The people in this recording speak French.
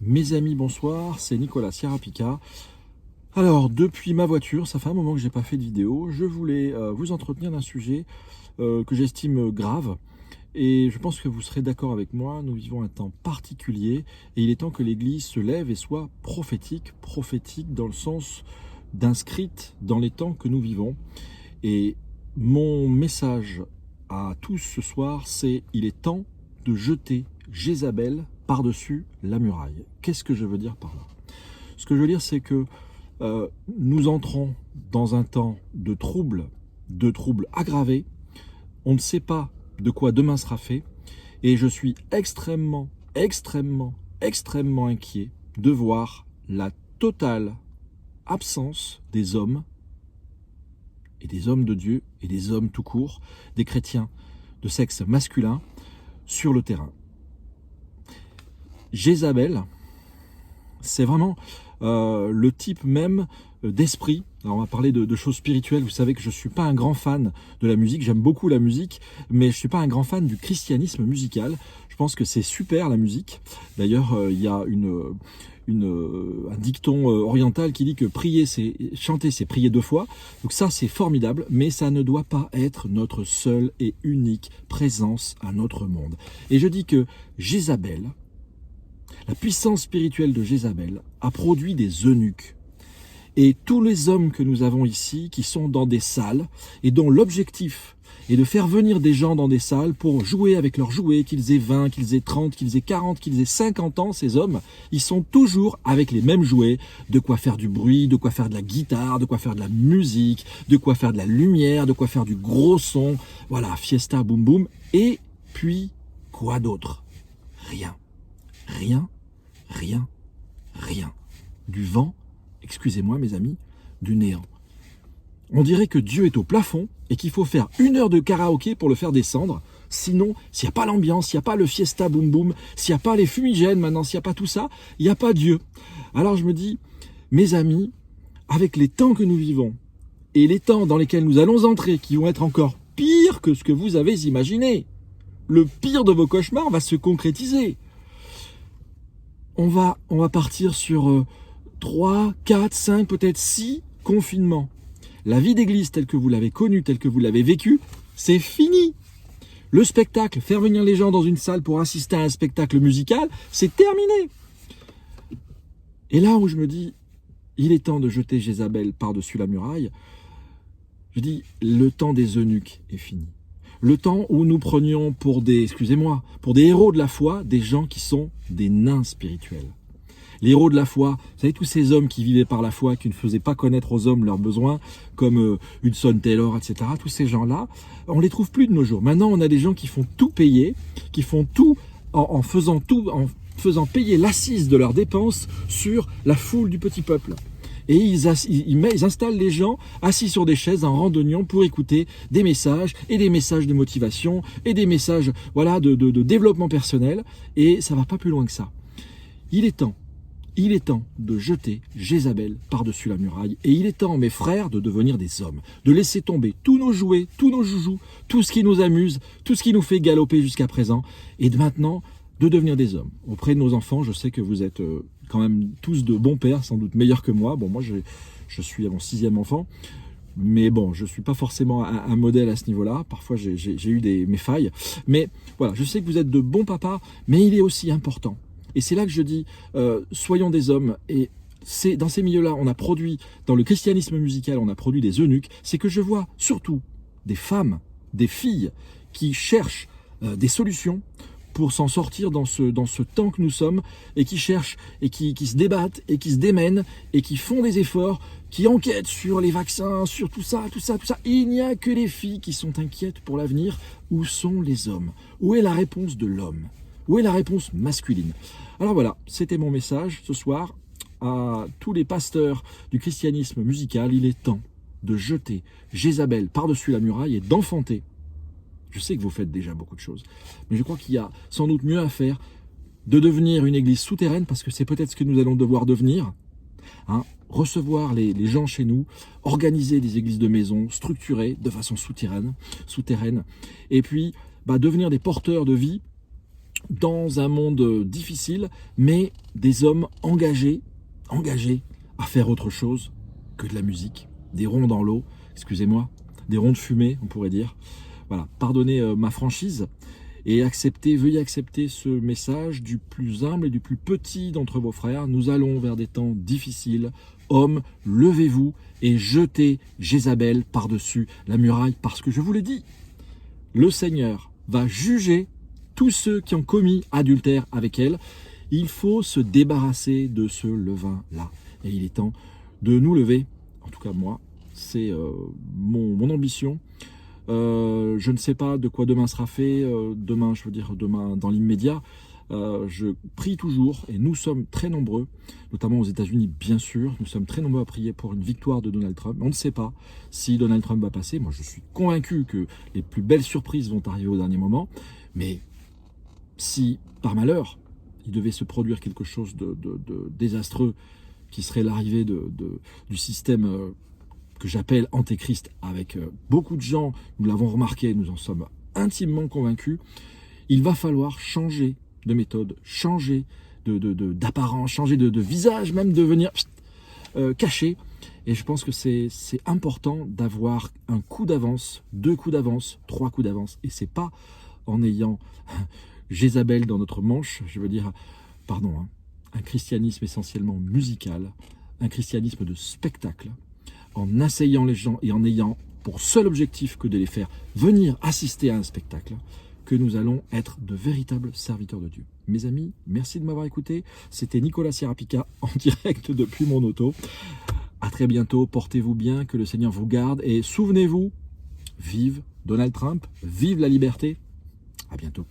Mes amis, bonsoir, c'est Nicolas Sierra-Pica. Alors, depuis ma voiture, ça fait un moment que je n'ai pas fait de vidéo, je voulais vous entretenir d'un sujet que j'estime grave. Et je pense que vous serez d'accord avec moi, nous vivons un temps particulier et il est temps que l'Église se lève et soit prophétique, prophétique dans le sens d'inscrite dans les temps que nous vivons. Et mon message à tous ce soir, c'est il est temps de jeter Jézabel par-dessus la muraille. Qu'est-ce que je veux dire par là? Ce que je veux dire, c'est que nous entrons dans un temps de troubles aggravés. On ne sait pas de quoi demain sera fait. Et je suis extrêmement inquiet de voir la totale absence des hommes, et des hommes de Dieu, et des hommes tout court, des chrétiens de sexe masculin, sur le terrain. Jézabel, c'est vraiment le type même d'esprit. Alors on va parler de choses spirituelles. Vous savez que je ne suis pas un grand fan de la musique. J'aime beaucoup la musique, mais je ne suis pas un grand fan du christianisme musical. Je pense que c'est super la musique. D'ailleurs, il y a un dicton oriental qui dit que chanter, c'est prier 2 fois. Donc ça, c'est formidable, mais ça ne doit pas être notre seule et unique présence à notre monde. Et je dis que Jézabel, la puissance spirituelle de Jézabel a produit des eunuques. Et tous les hommes que nous avons ici, qui sont dans des salles, et dont l'objectif est de faire venir des gens dans des salles pour jouer avec leurs jouets, qu'ils aient 20, qu'ils aient 30, qu'ils aient 40, qu'ils aient 50 ans, ces hommes, ils sont toujours avec les mêmes jouets, de quoi faire du bruit, de quoi faire de la guitare, de quoi faire de la musique, de quoi faire de la lumière, de quoi faire du gros son, voilà, fiesta, boum boum, et puis, quoi d'autre? Rien. Rien. Du vent, excusez-moi mes amis, du néant. On dirait que Dieu est au plafond et qu'il faut faire 1 heure de karaoké pour le faire descendre. Sinon, s'il n'y a pas l'ambiance, s'il n'y a pas le fiesta boum boum, s'il n'y a pas les fumigènes maintenant, s'il n'y a pas tout ça, il n'y a pas Dieu. Alors je me dis, mes amis, avec les temps que nous vivons et les temps dans lesquels nous allons entrer, qui vont être encore pires que ce que vous avez imaginé, le pire de vos cauchemars va se concrétiser. On va partir sur 3, 4, 5, peut-être 6 confinements. La vie d'église telle que vous l'avez connue, telle que vous l'avez vécue, c'est fini. Le spectacle, faire venir les gens dans une salle pour assister à un spectacle musical, c'est terminé. Et là où je me dis, il est temps de jeter Jézabel par-dessus la muraille, je dis, le temps des eunuques est fini. Le temps où nous prenions pour des héros de la foi, des gens qui sont des nains spirituels. Les héros de la foi, vous savez, tous ces hommes qui vivaient par la foi, qui ne faisaient pas connaître aux hommes leurs besoins, comme Hudson Taylor, etc., tous ces gens-là, on les trouve plus de nos jours. Maintenant, on a des gens qui font tout payer, qui font tout en faisant payer l'assise de leurs dépenses sur la foule du petit peuple. Et ils installent les gens assis sur des chaises en randonnion pour écouter des messages, et des messages de motivation, et des messages de développement personnel, et ça va pas plus loin que ça. Il est temps de jeter Jézabel par-dessus la muraille, et il est temps, mes frères, de devenir des hommes, de laisser tomber tous nos jouets, tous nos joujoux, tout ce qui nous amuse, tout ce qui nous fait galoper jusqu'à présent, et maintenant, de devenir des hommes. Auprès de nos enfants, je sais que vous êtes quand même tous de bons pères, sans doute meilleurs que moi. Bon, moi, je suis à mon 6e enfant, mais bon, je ne suis pas forcément un modèle à ce niveau-là. Parfois, j'ai eu mes failles. Mais voilà, je sais que vous êtes de bons papas, mais il est aussi important. Et c'est là que je dis, soyons des hommes. Et c'est dans ces milieux-là, on a produit, dans le christianisme musical, on a produit des eunuques. C'est que je vois surtout des femmes, des filles qui cherchent des solutions pour s'en sortir dans ce temps que nous sommes, et qui cherchent, et qui se débattent, et qui se démènent, et qui font des efforts, qui enquêtent sur les vaccins, sur tout ça. Il n'y a que les filles qui sont inquiètes pour l'avenir. Où sont les hommes? Où est la réponse de l'homme? Où est la réponse masculine? Alors voilà, c'était mon message ce soir à tous les pasteurs du christianisme musical. Il est temps de jeter Jézabel par-dessus la muraille et d'enfanter. Je sais que vous faites déjà beaucoup de choses, mais je crois qu'il y a sans doute mieux à faire, de devenir une église souterraine, parce que c'est peut-être ce que nous allons devoir devenir, recevoir les gens chez nous, organiser des églises de maison structurées de façon souterraine, et puis devenir des porteurs de vie dans un monde difficile, mais des hommes engagés à faire autre chose que de la musique, des ronds dans l'eau, excusez-moi, des ronds de fumée, on pourrait dire. Voilà, pardonnez ma franchise et veuillez accepter ce message du plus humble et du plus petit d'entre vos frères. Nous allons vers des temps difficiles. Hommes, levez-vous et jetez Jézabel par-dessus la muraille, parce que je vous l'ai dit, le Seigneur va juger tous ceux qui ont commis adultère avec elle. Il faut se débarrasser de ce levain-là. Et il est temps de nous lever. En tout cas, moi, c'est mon ambition. Je ne sais pas de quoi demain sera fait. Demain, dans l'immédiat. Je prie toujours, et nous sommes très nombreux, notamment aux États-Unis, bien sûr. Nous sommes très nombreux à prier pour une victoire de Donald Trump. On ne sait pas si Donald Trump va passer. Moi, je suis convaincu que les plus belles surprises vont arriver au dernier moment. Mais si, par malheur, il devait se produire quelque chose de désastreux, qui serait l'arrivée du système que j'appelle antéchrist, avec beaucoup de gens, nous l'avons remarqué, nous en sommes intimement convaincus, il va falloir changer de méthode, changer d'apparence, changer de visage, même devenir caché. Et je pense que c'est important d'avoir un coup d'avance, 2 coups d'avance, 3 coups d'avance. Et c'est pas en ayant Jézabel dans notre manche, un christianisme essentiellement musical, un christianisme de spectacle, en asseyant les gens et en ayant pour seul objectif que de les faire venir assister à un spectacle, que nous allons être de véritables serviteurs de Dieu. Mes amis, merci de m'avoir écouté. C'était Nicolas Sierrapica en direct depuis mon auto. À très bientôt, portez-vous bien, que le Seigneur vous garde et souvenez-vous, vive Donald Trump, vive la liberté. À bientôt.